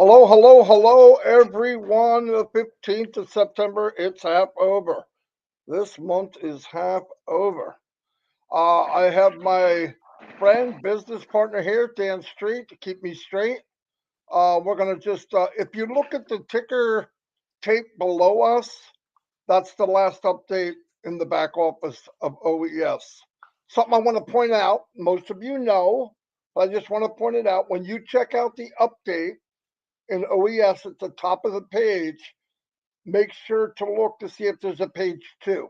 Hello, hello, hello, everyone. The 15th of September, it's half over. This month is half over. I have my friend, business partner here, Dan Street, to keep me straight. We're going to if you look at the ticker tape below us, that's the last update in the back office of OES. Something I want to point out, most of you know, but I just want to point it out. When you check out the update, in OES at the top of the page, make sure to look to see if there's a page two.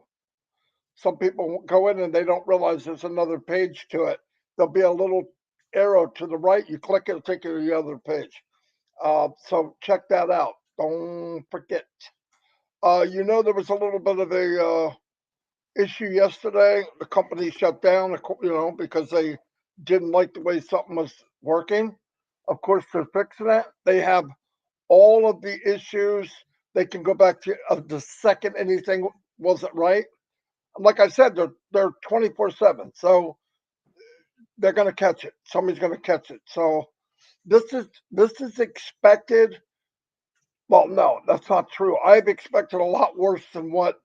Some people go in and they don't realize there's another page to it. There'll be a little arrow to the right. You click it, it'll take you to the other page. So check that out. Don't forget. There was a little bit of a issue yesterday. The company shut down, because they didn't like the way something was working. Of course, they're fixing it. They have all of the issues. They can go back to the second anything wasn't right. Like I said, they're 24/7, so they're going to catch it. Somebody's going to catch it. So this is expected. Well, no, that's not true. I've expected a lot worse than what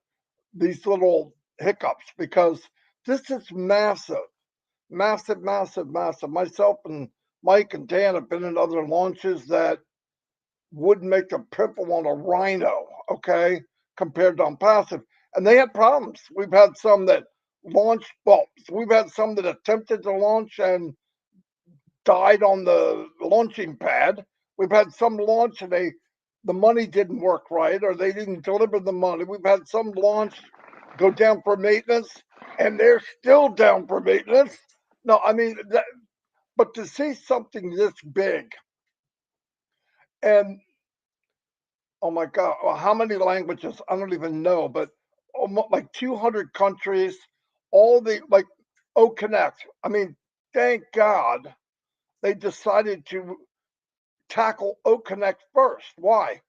these little hiccups, because this is massive, massive, massive, massive. Myself and Mike and Dan have been in other launches that would make a pimple on a rhino, okay, compared to ONPASSIVE. And they had problems. We've had some that launched, well, we've had some that attempted to launch and died on the launching pad. We've had some launch and the money didn't work right, or they didn't deliver the money. We've had some launch go down for maintenance, and they're still down for maintenance. No, I mean, but to see something this big, and oh my God, well, how many languages? I don't even know, but like 200 countries, all the, like, O Connect. I mean, thank God they decided to tackle O Connect first. Why?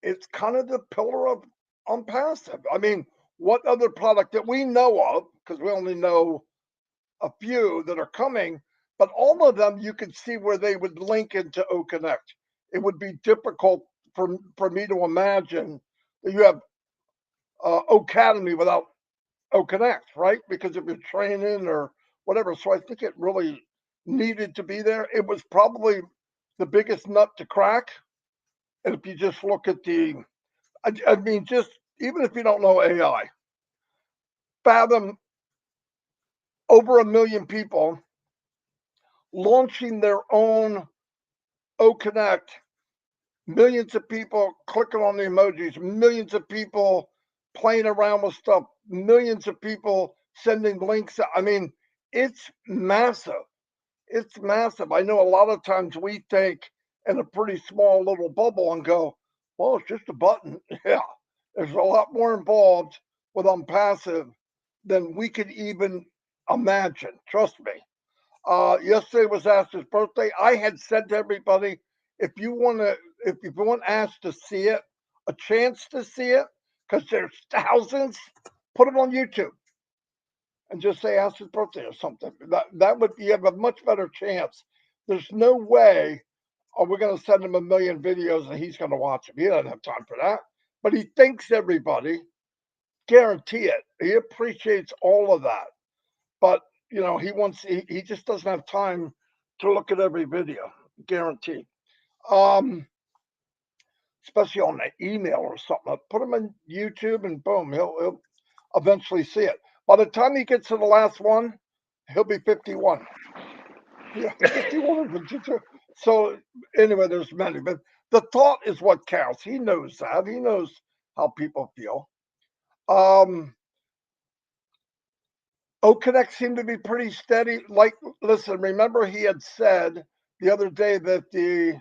It's kind of the pillar of ONPASSIVE. I mean, what other product that we know of, because we only know a few that are coming, but all of them you could see where they would link into O Connect. It would be difficult for me to imagine that you have Academy without O Connect, right? Because if you're training or whatever. So I think it really needed to be there. It was probably the biggest nut to crack. And if you just look at I mean, just even if you don't know AI, fathom over 1 million people launching their own O Connect, millions of people clicking on the emojis, millions of people playing around with stuff, millions of people sending links. I mean, it's massive. It's massive. I know a lot of times we think in a pretty small little bubble and go, well, it's just a button. Yeah, there's a lot more involved with ONPASSIVE than we could even imagine. Trust me. Yesterday was Ash's birthday. I had said to everybody, if you want to, if you want Ash to see it, a chance to see it, because there's thousands, put it on YouTube and just say Ash's birthday or something. That would, you have a much better chance. There's no way we're going to send him 1 million videos and he's going to watch them. He doesn't have time for that. But he thinks everybody, guarantee it. He appreciates all of that. But he just doesn't have time to look at every video, guaranteed. Um, Especially on the email or something. Put him in YouTube and boom, he'll eventually see it. By the time he gets to the last one, he'll be 51. Yeah, 51 or 52. So anyway, there's many, but the thought is what counts. He knows that. He knows how people feel. Um, Connect seemed to be pretty steady. Like, listen, remember he had said the other day that the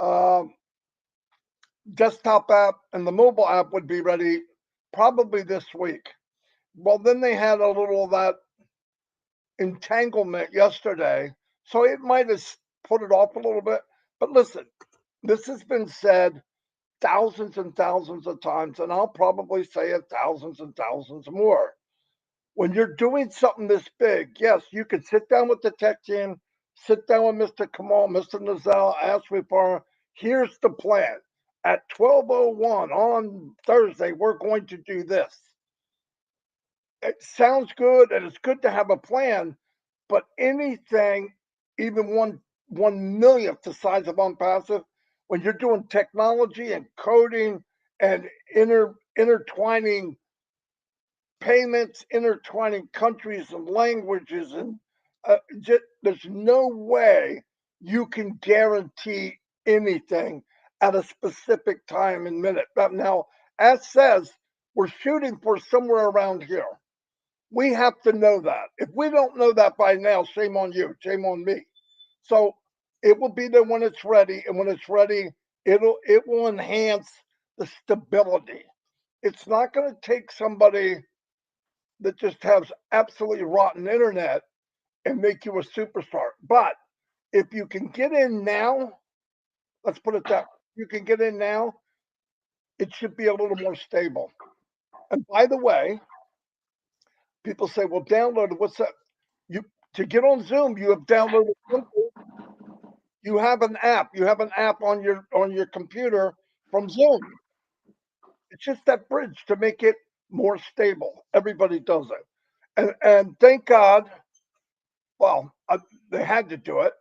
um, desktop app and the mobile app would be ready probably this week. Well, then they had a little of that entanglement yesterday, so it might have put it off a little bit. But listen, this has been said thousands and thousands of times, and I'll probably say it thousands and thousands more. When you're doing something this big, yes, you can sit down with the tech team, sit down with Mr. Kamal, Mr. Nazal, ask me for Here's the plan. At 12:01 on Thursday, we're going to do this. It sounds good, and it's good to have a plan, but anything, even one millionth the size of unpassive, when you're doing technology and coding and intertwining payments, intertwining countries and languages, and there's no way you can guarantee anything at a specific time and minute. But now, as says, we're shooting for somewhere around here. We have to know that. If we don't know that by now, shame on you, shame on me. So it will be there when it's ready, and when it's ready, it will enhance the stability. It's not going to take somebody that just has absolutely rotten internet and make you a superstar. But if you can get in now, let's put it that way, you can get in now, it should be a little more stable. And by the way, people say, well, download it. What's that? You to get on Zoom, you have downloaded something. You have an app. You have an app on your computer from Zoom. It's just that bridge to make it more stable. Everybody does it. And thank God, well, they had to do it.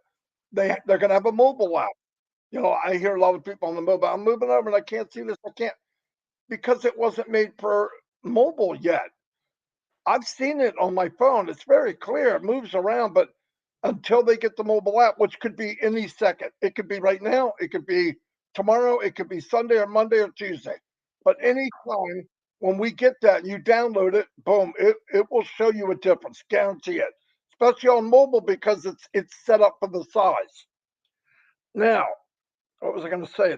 They're going to have a mobile app. You know, I hear a lot of people on the mobile. I'm moving over and I can't see this. I can't because it wasn't made for mobile yet. I've seen it on my phone. It's very clear. It moves around, but until they get the mobile app, which could be any second, it could be right now, it could be tomorrow, it could be Sunday or Monday or Tuesday. But anytime when we get that and you download it, boom, it will show you a difference. Guarantee it. Especially on mobile because it's set up for the size. Now, what was I going to say?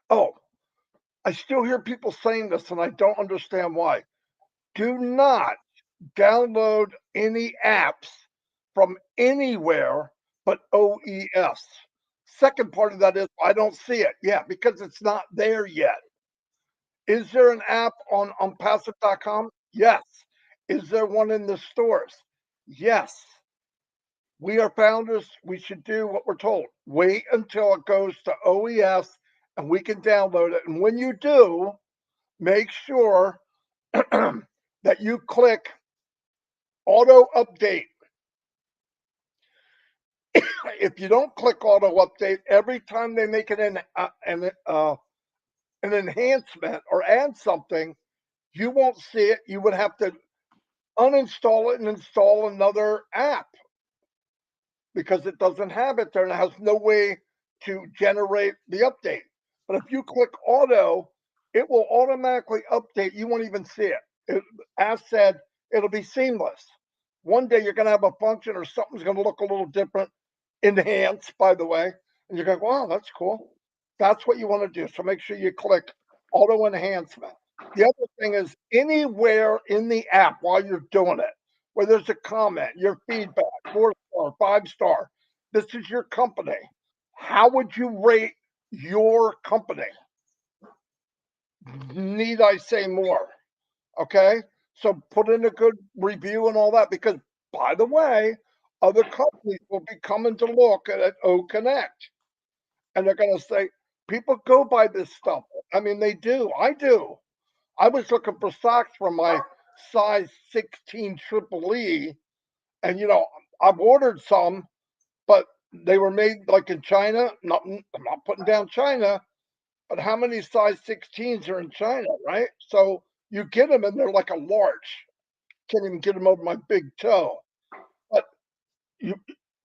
Oh, I still hear people saying this and I don't understand why. Do not download any apps from anywhere but OES. Second part of that is I don't see it. Yeah, because it's not there yet. Is there an app on passive.com? Yes. Is there one in the stores? Yes. We are founders. We should do what we're told. Wait until it goes to OES and we can download it. And when you do, make sure that you click auto update. If you don't click auto update, every time they make an enhancement or add something, you won't see it. You would have to uninstall it and install another app because it doesn't have it there and it has no way to generate the update. But if you click auto, it will automatically update. You won't even see it. As said, it'll be seamless. One day you're going to have a function or something's going to look a little different, enhanced, by the way, and you're going, wow, that's cool. That's what you want to do. So make sure you click auto enhancement. The other thing is anywhere in the app while you're doing it, where there's a comment, your feedback, 4-star, 5-star, this is your company. How would you rate your company? Need I say more? Okay. So put in a good review and all that because, by the way, other companies will be coming to look at O Connect and they're going to say, people go by this stuff. I mean, they do. I do. I was looking for socks for my size 16 triple E, and I've ordered some, but they were made like in China. I'm not putting down China, but how many size 16s are in China, right? So you get them and they're like a large. Can't even get them over my big toe. But you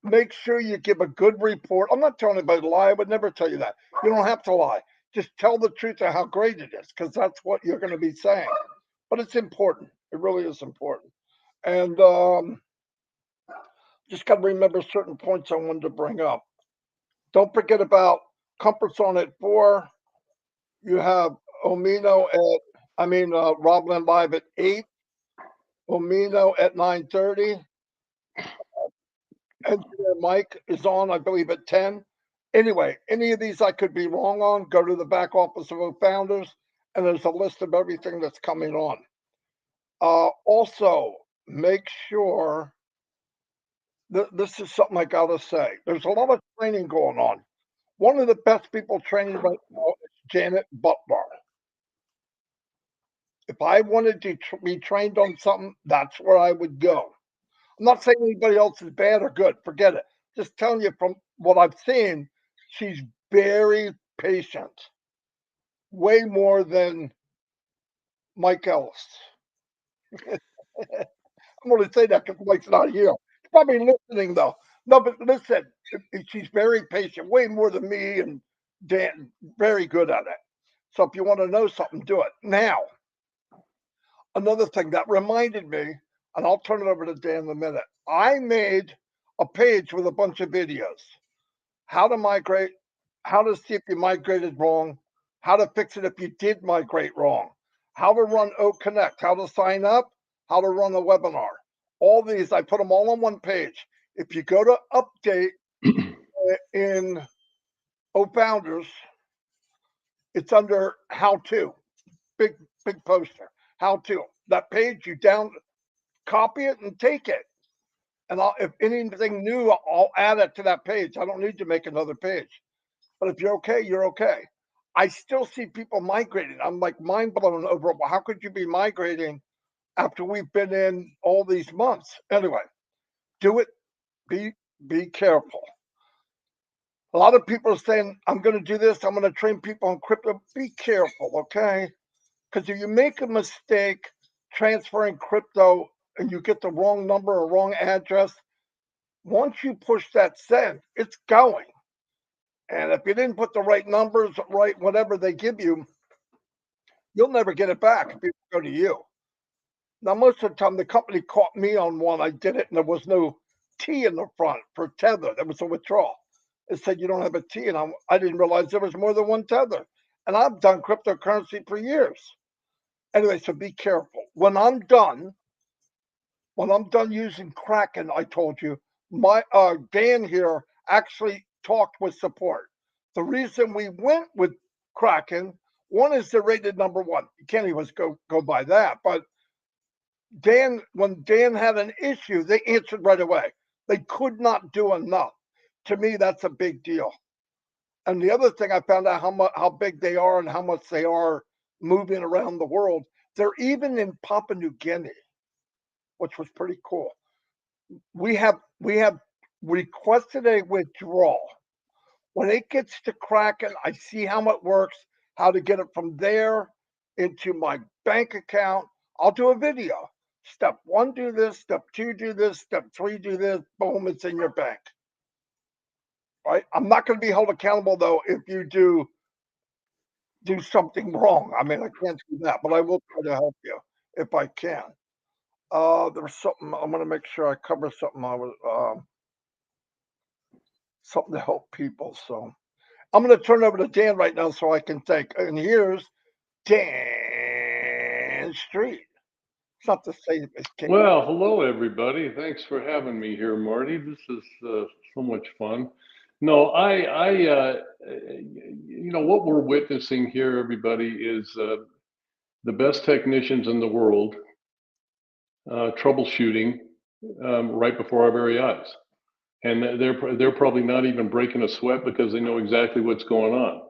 make sure you give a good report. I'm not telling anybody to lie. I would never tell you that. You don't have to lie. Just tell the truth of how great it is because that's what you're going to be saying. But it's important. It really is important. And just got to remember certain points I wanted to bring up. Don't forget about Comfort Zone at 4. You have Omino Robin Live at 8. Omino at 9:30. Engineer Mike is on, I believe, at 10. Anyway, any of these I could be wrong on, go to the back office of Founders, and there's a list of everything that's coming on. Also, make sure this is something I gotta say. There's a lot of training going on. One of the best people training right now is Janet Butler. If I wanted to be trained on something, that's where I would go. I'm not saying anybody else is bad or good. Forget it. Just telling you from what I've seen, she's very patient, way more than Mike Ellis. I'm going to say that because Mike's not here. He's probably listening though. No, but listen, she's very patient, way more than me and Dan. Very good at it. So if you want to know something, do it now. Another thing that reminded me, and I'll turn it over to Dan in a minute. I made a page with a bunch of videos. How to migrate, how to see if you migrated wrong, how to fix it if you did migrate wrong, how to run O Connect, how to sign up, how to run a webinar. All these, I put them all on one page. If you go to update in O Founders, it's under how to, big, big poster, how to. That page, you copy it and take it. And if anything new, I'll add it to that page. I don't need to make another page. But if you're okay, you're okay. I still see people migrating. I'm like mind blown over, well, how could you be migrating after we've been in all these months? Anyway, do it. Be careful. A lot of people are saying, I'm going to do this. I'm going to train people on crypto. Be careful, okay? Because if you make a mistake transferring crypto and you get the wrong number or wrong address, once you push that send, it's going. And if you didn't put the right numbers, right, whatever they give you, you'll never get it back if people go to you. Now, most of the time, the company caught me on one. I did it, and there was no T in the front for tether. There was a withdrawal. It said you don't have a T, and I didn't realize there was more than one tether. And I've done cryptocurrency for years. Anyway, so be careful. When I'm done using Kraken, I told you, my Dan here actually talked with support. The reason we went with Kraken, one is they're rated number one. You can't even go by that. But when Dan had an issue, they answered right away. They could not do enough. To me, that's a big deal. And the other thing I found out how big they are and how much they are moving around the world. They're even in Papua New Guinea, which was pretty cool. We have requested a withdrawal. When it gets to Kraken, I see how it works, how to get it from there into my bank account. I'll do a video. Step one, do this. Step two, do this. Step three, do this. Boom, it's in your bank. Right? I'm not going to be held accountable though if you do something wrong. I mean, I can't do that, but I will try to help you if I can. There's something I'm going to make sure I cover something. Something to help people. So I'm going to turn over to Dan right now so I can think. And here's Dan Street. It's not the same as King. Well, hello everybody. Thanks for having me here, Marty. This is so much fun. No, what we're witnessing here, everybody, is the best technicians in the world troubleshooting right before our very eyes, and they're probably not even breaking a sweat because they know exactly what's going on.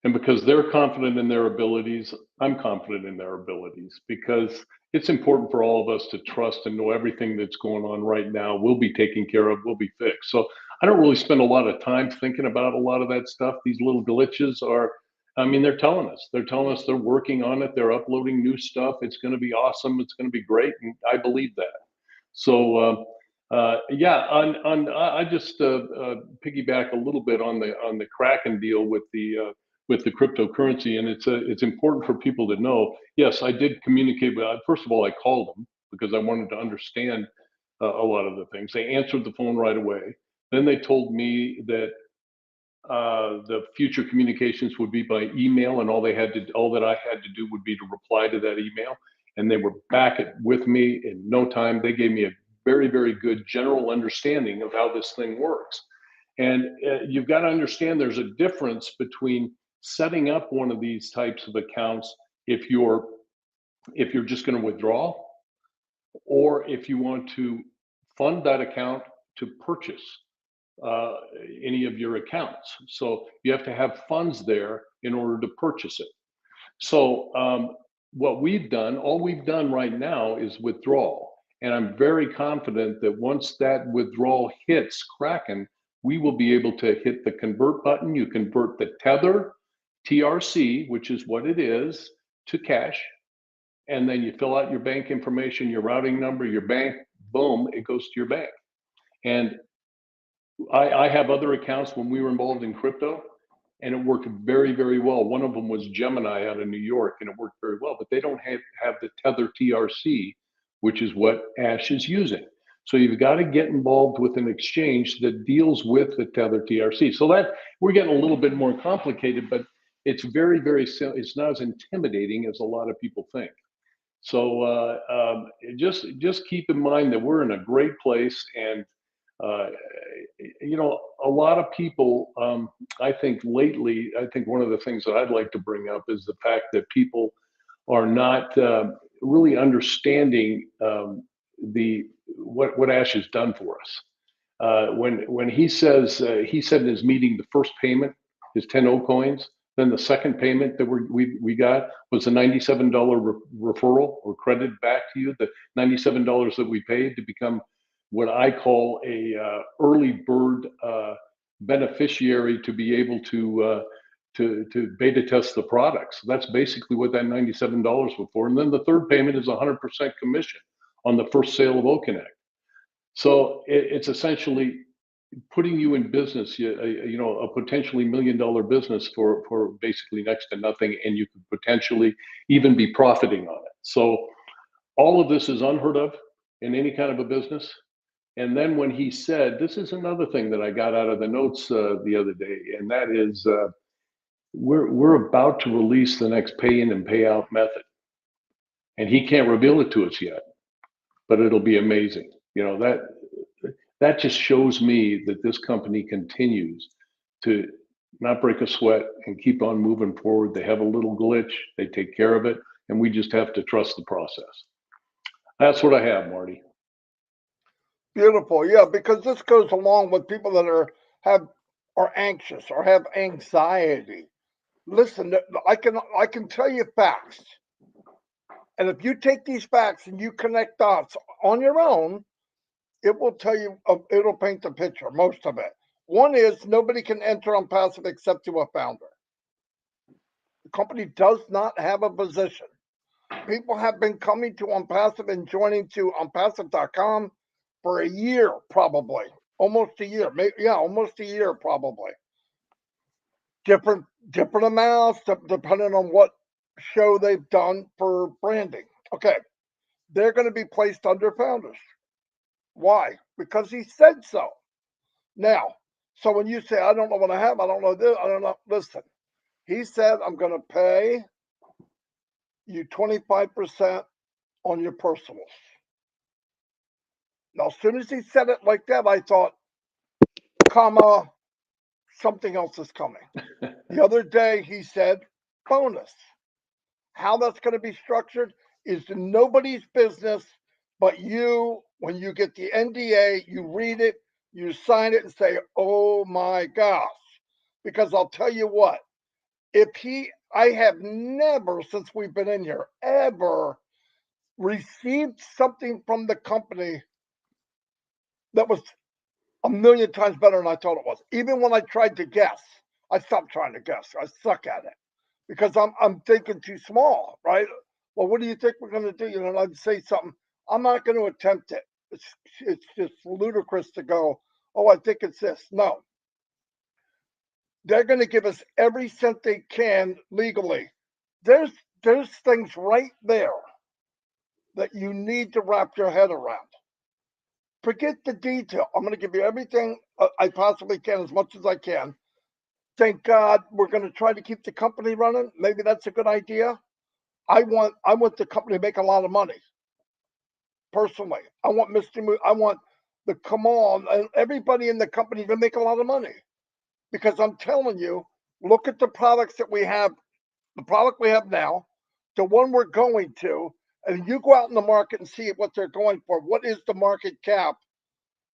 And because they're confident in their abilities, I'm confident in their abilities, because it's important for all of us to trust and know everything that's going on right now will be taken care of, will be fixed. So I don't really spend a lot of time thinking about a lot of that stuff. These little glitches are, I mean, they're telling us they're working on it. They're uploading new stuff. It's going to be awesome. It's going to be great. And I believe that. So, yeah, I just piggyback a little bit on the Kraken deal with the cryptocurrency, and it's important for people to know. Yes, I did communicate with. First of all, I called them because I wanted to understand a lot of the things. They answered the phone right away. Then they told me that the future communications would be by email, and all that I had to do would be to reply to that email. And they were back with me in no time. They gave me a very, very good general understanding of how this thing works. And you've got to understand there's a difference between setting up one of these types of accounts if you're just going to withdraw, or if you want to fund that account to purchase uh, any of your accounts. So you have to have funds there in order to purchase it. So what we've done, all we've done right now is withdrawal. And I'm very confident that once that withdrawal hits Kraken, we will be able to hit the convert button. You convert the Tether TRC, which is what it is, to cash. And then you fill out your bank information, your routing number, your bank, boom, it goes to your bank. And I have other accounts when we were involved in crypto, and it worked very, very well. One of them was Gemini out of New York, and it worked very well, but they don't have the Tether TRC, which is what Ash is using. So you've got to get involved with an exchange that deals with the Tether TRC. So that we're getting a little bit more complicated, but it's very, very simple. It's not as intimidating as a lot of people think. So just keep in mind that we're in a great place, and uh, a lot of people, I think lately, I think one of the things that I'd like to bring up is the fact that people are not really understanding the what Ash has done for us. When he says he said in his meeting, the first payment is 10 O coins. Then the second payment that we got was a $97 referral or credit back to you. The $97 that we paid to become what I call a early bird beneficiary to be able to beta test the products. That's basically what that $97 was for. And then the third payment is 100% commission on the first sale of OConnect. So it's essentially putting you in business, a potentially $1 million business for basically next to nothing, and you could potentially even be profiting on it. So all of this is unheard of in any kind of a business. And then when he said, this is another thing that I got out of the notes the other day, and that is we're about to release the next pay in and pay out method, and he can't reveal it to us yet, but it'll be amazing. That just shows me that this company continues to not break a sweat and keep on moving forward. They have a little glitch, they take care of it, and we just have to trust the process. That's what I have, Marty. Beautiful. Yeah, because this goes along with people that are anxious or have anxiety. Listen, I can tell you facts. And if you take these facts and you connect dots on your own, it will tell you, it'll paint the picture, most of it. One is nobody can enter ONPASSIVE except to a founder. The company does not have a position. People have been coming to ONPASSIVE and joining to ONPASSIVE.com for a year, probably. Almost a year. Maybe, yeah, almost a year, probably. Different amounts, depending on what show they've done for branding. Okay. They're going to be placed under founders. Why? Because he said so. Now, so when you say, I don't know what I have, I don't know this, I don't know, listen, he said, I'm going to pay you 25% on your personals. Now, as soon as he said it like that, I thought, comma, something else is coming. The other day, he said, bonus. How that's going to be structured is nobody's business but you. When you get the NDA, you read it, you sign it, and say, oh my gosh. Because I'll tell you what, I have never, since we've been in here, ever received something from the company that was a million times better than I thought it was. Even when I tried to guess, I stopped trying to guess. I suck at it because I'm thinking too small, right? Well, what do you think we're going to do? I'd say something. I'm not going to attempt it. It's just ludicrous to go, oh, I think it's this. No. They're going to give us every cent they can legally. There's things right there that you need to wrap your head around. Forget the detail. I'm going to give you everything I possibly can, as much as I can. Thank God we're going to try to keep the company running. Maybe that's a good idea. I want the company to make a lot of money. Personally, I want the Kamal and everybody in the company to make a lot of money. Because I'm telling you, look at the products that we have, the product we have now, the one we're going to, and you go out in the market and see what they're going for. What is the market cap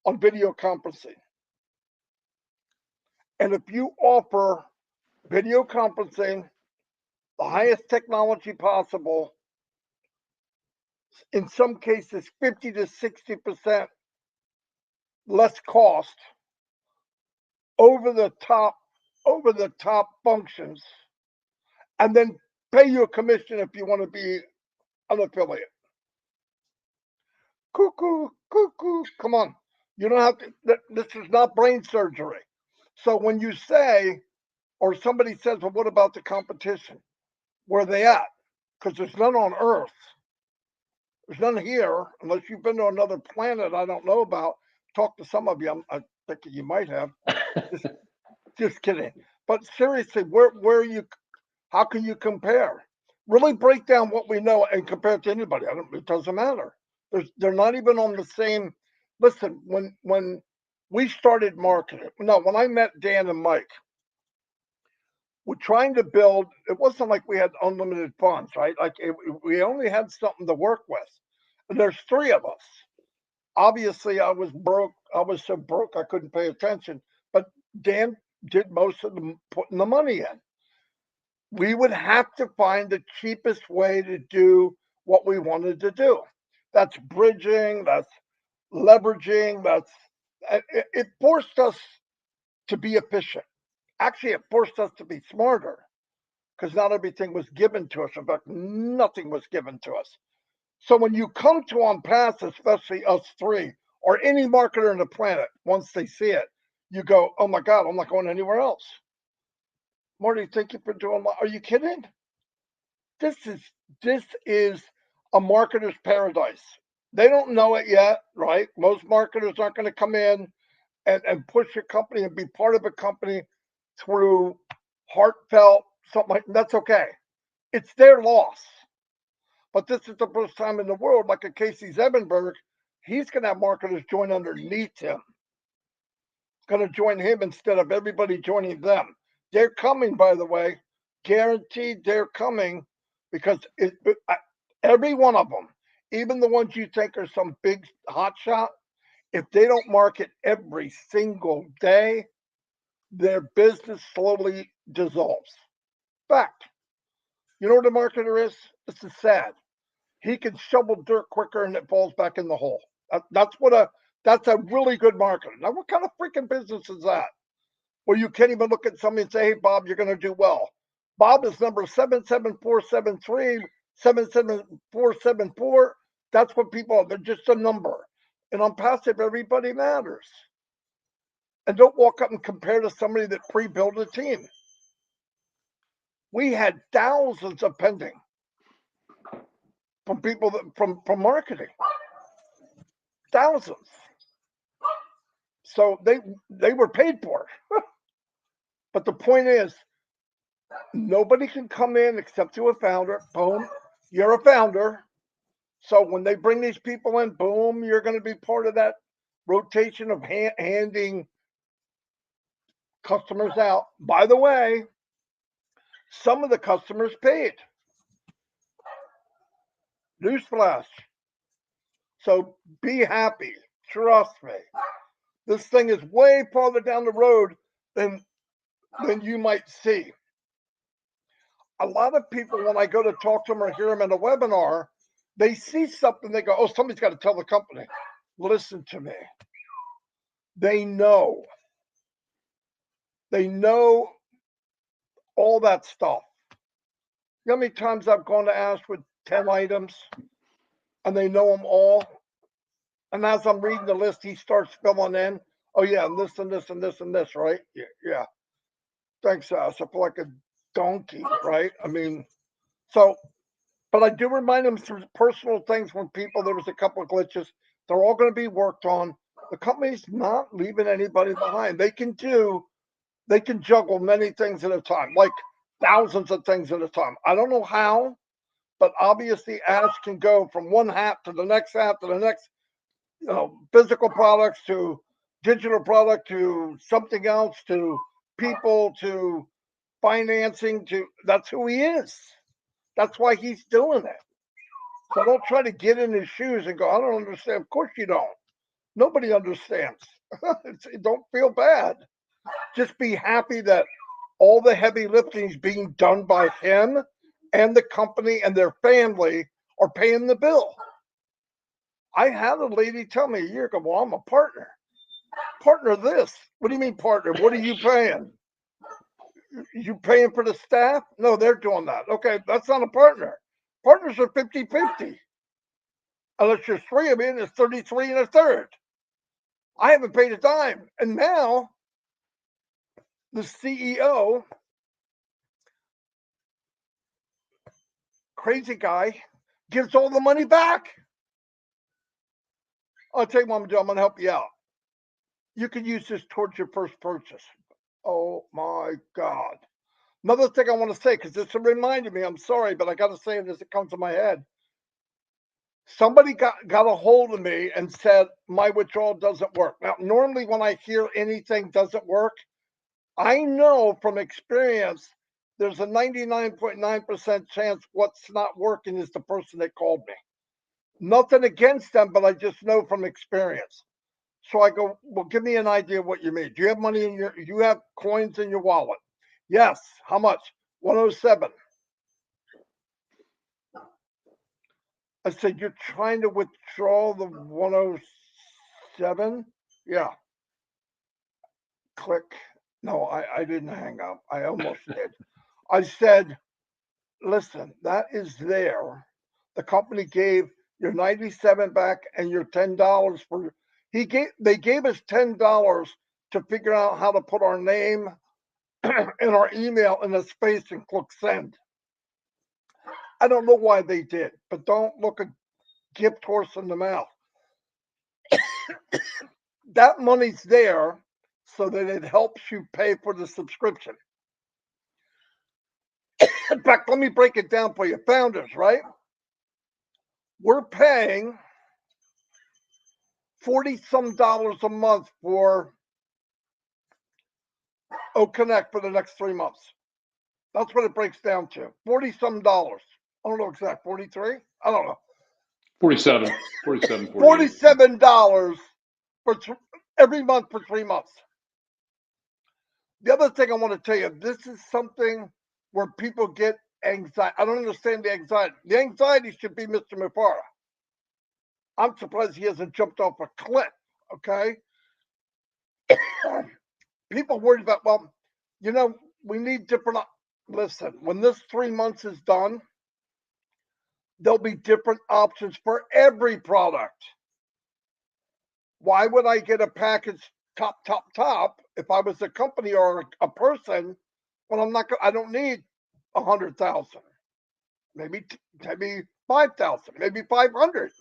on video conferencing. And if you offer video conferencing, the highest technology possible, in some cases 50 to 60% less cost, over the top functions, and then pay you a commission if you want to be an affiliate. Cuckoo, cuckoo, come on. You don't have to, this is not brain surgery. So when you say, or somebody says, well, what about the competition? Where are they at? Because there's none on Earth. There's none here, unless you've been to another planet I don't know about. Talk to some of you. I think you might have. Just kidding. But seriously, where are you? How can you compare? Really break down what we know and compare it to anybody. It doesn't matter. They're not even on the same. Listen, when we started marketing, no, when I met Dan and Mike, we're trying to build. It wasn't like we had unlimited funds, right? Like we only had something to work with. And there's three of us. Obviously, I was broke. I was so broke I couldn't pay attention. But Dan did most of the putting the money in. We would have to find the cheapest way to do what we wanted to do. That's bridging, that's leveraging, it forced us to be efficient. Actually, it forced us to be smarter because not everything was given to us. In fact, nothing was given to us. So when you come to ONPASSIVE, especially us three, or any marketer on the planet, once they see it, you go, oh my God, I'm not going anywhere else. Marty, thank you for doing are you kidding? This is a marketer's paradise. They don't know it yet, right? Most marketers aren't going to come in and push a company and be part of a company through heartfelt something like that's okay. It's their loss. But this is the first time in the world, like a Casey Zebenberg, he's going to have marketers join underneath him. Going to join him instead of everybody joining them. They're coming, by the way, guaranteed they're coming because every one of them, even the ones you think are some big hot shot, if they don't market every single day, their business slowly dissolves. Fact. You know what a marketer is? This is sad. He can shovel dirt quicker and it falls back in the hole. That's a really good marketer. Now, what kind of freaking business is that? Where you can't even look at somebody and say, hey, Bob, you're going to do well. Bob is number 77473, 77474. That's what people are. They're just a number. And on passive, everybody matters. And don't walk up and compare to somebody that pre-built a team. We had thousands of pending from people from marketing. Thousands. So they were paid for. But the point is, nobody can come in except to a founder. Boom, you're a founder. So when they bring these people in, boom, you're going to be part of that rotation of handing customers out. By the way, some of the customers paid. Newsflash. So be happy. Trust me. This thing is way farther down the road than you might see. A lot of people, when I go to talk to them or hear them in a webinar, they see something, they go, oh, somebody's got to tell the company. Listen to me. They know. They know all that stuff. You know how many times I've gone to Ask with 10 items and they know them all? And as I'm reading the list, he starts filling in. Oh, yeah, and this and this and this and this, right? Yeah. Thanks, Ash. I feel like a donkey, right? I mean, so, but I do remind them through personal things when there was a couple of glitches. They're all going to be worked on. The company's not leaving anybody behind. They can juggle many things at a time, like thousands of things at a time. I don't know how, but obviously Ash can go from one hat to the next hat to the next, physical products to digital product to something else to people to financing to that's who he is. That's why he's doing it. So don't try to get in his shoes and go, I don't understand. Of course you don't. Nobody understands. Don't feel bad. Just be happy that all the heavy lifting is being done by him and the company and their family are paying the bill. I had a lady tell me a year ago, well, I'm a partner. Partner this. What do you mean partner? What are you paying? You paying for the staff? No, they're doing that. Okay, that's not a partner. Partners are 50-50. Unless you're three of me and it's 33 and a third. I haven't paid a dime. And now the CEO, crazy guy, gives all the money back. I'll tell you what I'm going to do. I'm going to help you out. You can use this towards your first purchase. Oh my God. Another thing I want to say, because this reminded me, I'm sorry, but I got to say it as it comes to my head. Somebody got a hold of me and said, my withdrawal doesn't work. Now, normally when I hear anything doesn't work, I know from experience there's a 99.9% chance what's not working is the person that called me. Nothing against them, but I just know from experience. So I go, well, give me an idea of what you mean. Do you have money you have coins in your wallet? Yes. How much? 107. I said, you're trying to withdraw the 107? Yeah. Click. No, I didn't hang up. I almost did. I said, listen, that is there. The company gave your 97 back and your $10 for they gave us $10 to figure out how to put our name and our email in a space and click send. I don't know why they did, but don't look a gift horse in the mouth. That money's there so that it helps you pay for the subscription. In fact, let me break it down for you. Founders, right? We're paying 40 some dollars a month for Connect for the next 3 months. That's what it breaks down to. 40 some dollars. I don't know exact. 43? I don't know. 47, 48. $47 for every month for 3 months. The other thing I want to tell you, this is something where people get anxiety. I don't understand the anxiety. The anxiety should be Mr. Mufara. I'm surprised he hasn't jumped off a cliff, okay? People worried about, well, we need different. Listen, when this 3 months is done, there'll be different options for every product. Why would I get a package top if I was a company or a person when I don't need 100,000, maybe 5,000, maybe 500.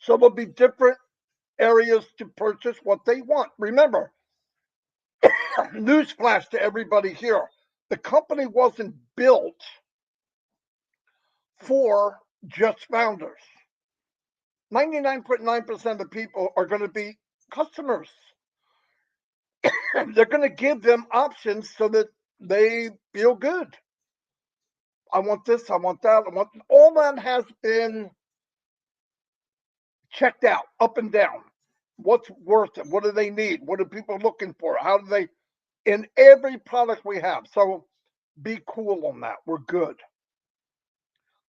So there'll be different areas to purchase what they want. Remember, newsflash to everybody here, the company wasn't built for just founders. 99.9% of the people are going to be customers. They're going to give them options so that they feel good. I want this, I want that, all that has been checked out, up and down. What's worth it? What do they need? What are people looking for? How do they, in every product we have. So be cool on that. We're good.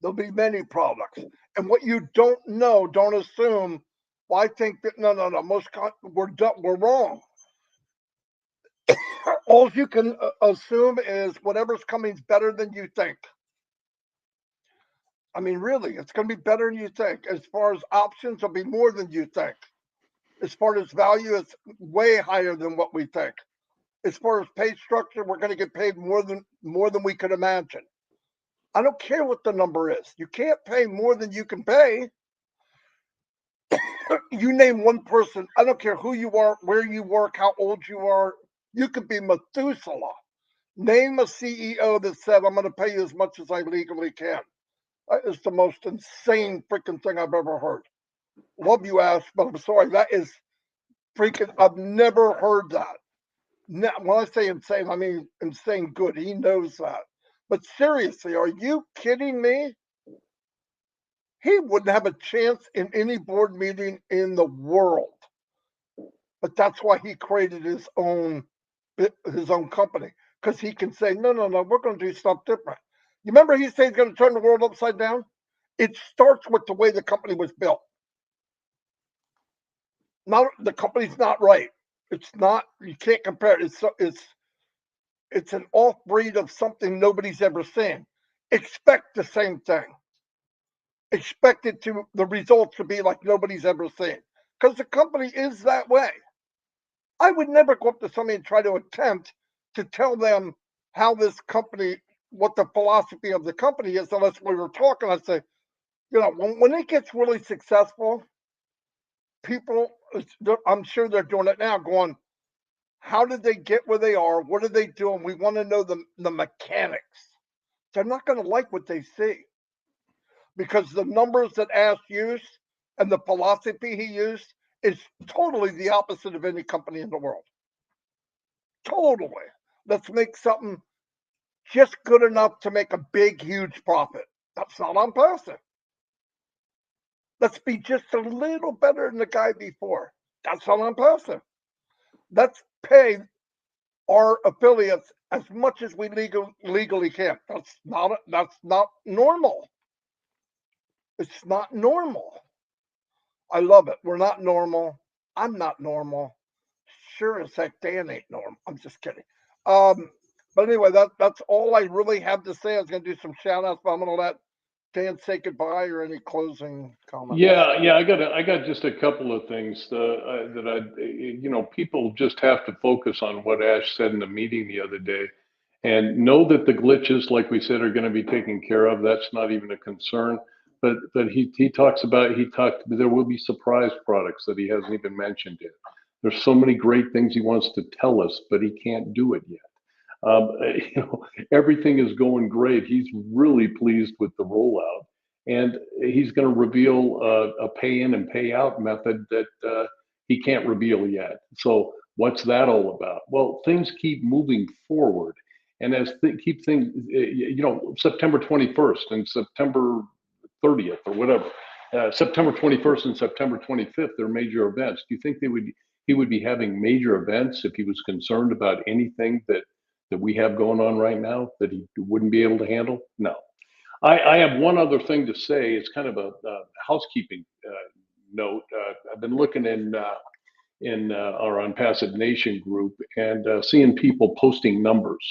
There'll be many products. And what you don't know, don't assume, well, I think that, no, we're wrong. All you can assume is whatever's coming is better than you think. I mean, really, it's going to be better than you think. As far as options, it'll be more than you think. As far as value, it's way higher than what we think. As far as pay structure, we're going to get paid more than we could imagine. I don't care what the number is. You can't pay more than you can pay. You name one person. I don't care who you are, where you work, how old you are. You could be Methuselah. Name a CEO that said, I'm going to pay you as much as I legally can. That is the most insane freaking thing I've ever heard. Love you, Ash, but I'm sorry. That is freaking, I've never heard that. Now, when I say insane, I mean insane good. He knows that. But seriously, are you kidding me? he wouldn't have a chance in any board meeting in the world. But that's why he created his own company, because he can say, no, no, no, we're going to do stuff different. You remember he said he's going to turn the world upside down? It starts with the way the company was built. Not the company's not right. It's not. You can't compare. It's an off breed of something nobody's ever seen. Expect the same thing. Expect it to the results to be like nobody's ever seen, because the company is that way. I would never go up to somebody and try to attempt to tell them how this company, what the philosophy of the company is, unless we were talking. I'd say, when it gets really successful, people, I'm sure they're doing it now, going, how did they get where they are? What are they doing? We want to know the mechanics. They're not going to like what they see, because the numbers that Ash used and the philosophy he used is totally the opposite of any company in the world. Totally. Let's make something just good enough to make a big, huge profit. That's not ONPASSIVE. Let's be just a little better than the guy before. That's not ONPASSIVE. Let's pay our affiliates as much as we legally can. That's not normal. It's not normal. I love it. We're not normal. I'm not normal. Sure as heck, Dan ain't normal. I'm just kidding. But anyway, that's all I really have to say. I was going to do some shout outs, but I'm going to let Dan say goodbye or any closing comments. Yeah, I got just a couple of things people just have to focus on what Ash said in the meeting the other day, and know that the glitches, like we said, are going to be taken care of. That's not even a concern. But he talked there will be surprise products that he hasn't even mentioned yet. There's so many great things he wants to tell us, but he can't do it yet. Um, Everything is going great. He's really pleased with the rollout, and he's going to reveal a pay in and pay out method that he can't reveal yet. So what's that all about? Well, things keep moving forward, and as keep things, September 21st and September 30th or whatever, September 21st and September 25th, they're major events. Do you think he would be having major events if he was concerned about anything that we have going on right now that he wouldn't be able to handle? No. I have one other thing to say. It's kind of a housekeeping note. I've been looking in our ONPASSIVE Nation group and seeing people posting numbers.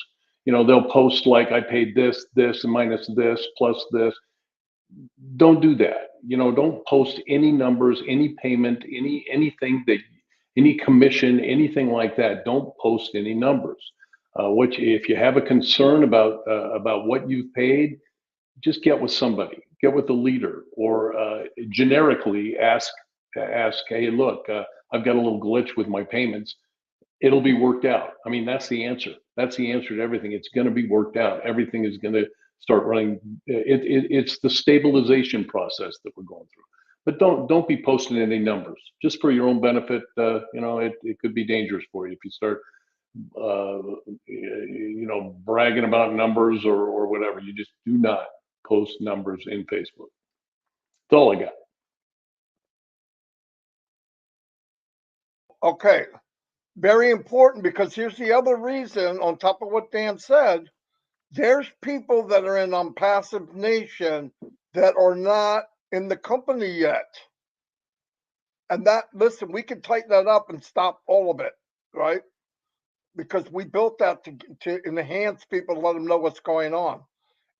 They'll post like, I paid this, and minus this, plus this. Don't do that. Don't post any numbers, any payment, anything any commission, anything like that. Don't post any numbers. If you have a concern about what you've paid, just get with somebody, get with the leader, or generically ask, hey, look, I've got a little glitch with my payments. It'll be worked out. I mean, that's the answer. That's the answer to everything. It's going to be worked out. Everything is going to start running. It's the stabilization process that we're going through. But don't be posting any numbers just for your own benefit. It could be dangerous for you if you start bragging about numbers or whatever. You just do not post numbers in Facebook. That's all I got. Okay. Very important, because here's the other reason, on top of what Dan said, there's people that are in ONPASSIVE Nation that are not in the company yet. And listen, we can tighten that up and stop all of it, right? Because we built that to enhance people, to let them know what's going on.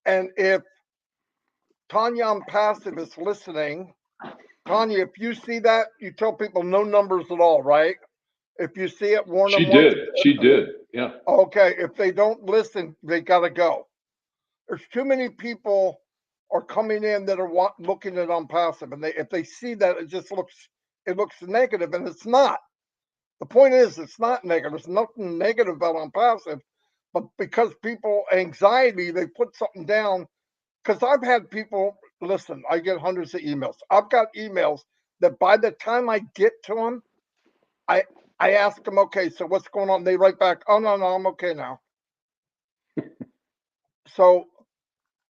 And if Tanya ONPASSIVE is listening, Tanya, if you see that, you tell people no numbers at all, right? If you see it, warn them. She did. Yeah. Okay. If they don't listen, they got to go. There's too many people are coming in that are looking at ONPASSIVE, and if they see that, it looks negative, and it's not. The point is, it's not negative. There's nothing negative about ONPASSIVE, but because people anxiety, they put something down. Because I've had people listen. I get hundreds of emails. I've got emails that by the time I get to them, I ask them, okay, so what's going on? They write back, oh, no, I'm okay now. So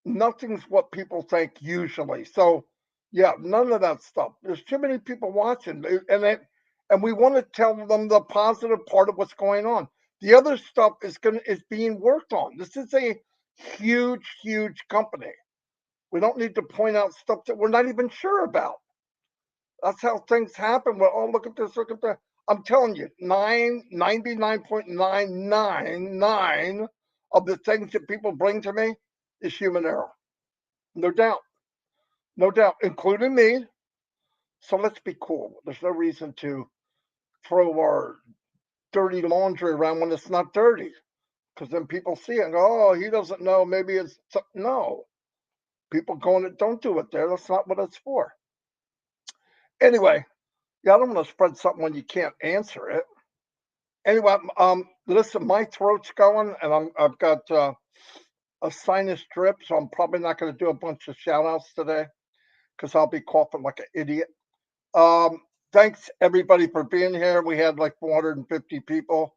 nothing's what people think usually. So Yeah, none of that stuff. There's too many people watching, and we want to tell them the positive part of what's going on. The other stuff is being worked on. This is a huge company. We don't need to point out stuff that we're not even sure about. That's how things happen. Well, oh, look at this, look at that. I'm telling you, 99.999 of the things that people bring to me is human error. No doubt. No doubt, including me. So let's be cool. There's no reason to throw our dirty laundry around when it's not dirty. Because then people see it and go, oh, he doesn't know. Maybe it's no. People going, don't do it there. That's not what it's for. Anyway, yeah, I don't want to spread something when you can't answer it. Anyway, listen, my throat's going, and I've got a sinus drip, so I'm probably not going to do a bunch of shout outs today because I'll be coughing like an idiot. Thanks everybody for being here. We had like 450 people.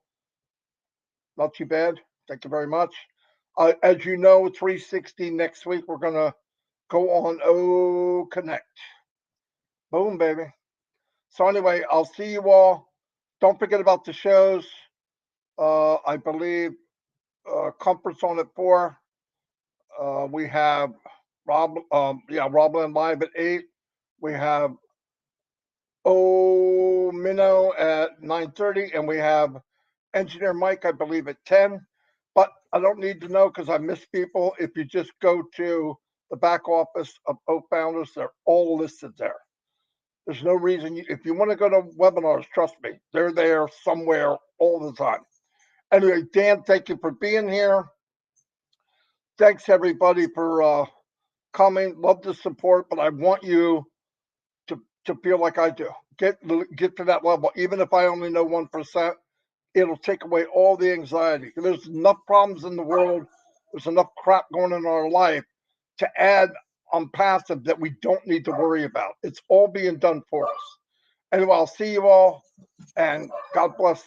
Not too bad. Thank you very much. As you know, 360 next week, we're going to go on O Connect. Boom, baby. So, anyway, I'll see you all. Don't forget about the shows. I believe Comfort's on at 4. We have Robland live at 8. We have Minnow at 9:30, and we have Engineer Mike, I believe, at 10. But I don't need to know because I miss people. If you just go to the back office of O Founders, they're all listed there. There's no reason. If you want to go to webinars, trust me, they're there somewhere all the time. Anyway, Dan, thank you for being here. Thanks everybody for coming. Love the support, but I want you to feel like I do. Get to that level. Even if I only know 1%, it'll take away all the anxiety. There's enough problems in the world. There's enough crap going on in our life to add on passive that we don't need to worry about. It's all being done for us. Anyway, I'll see you all, and God bless.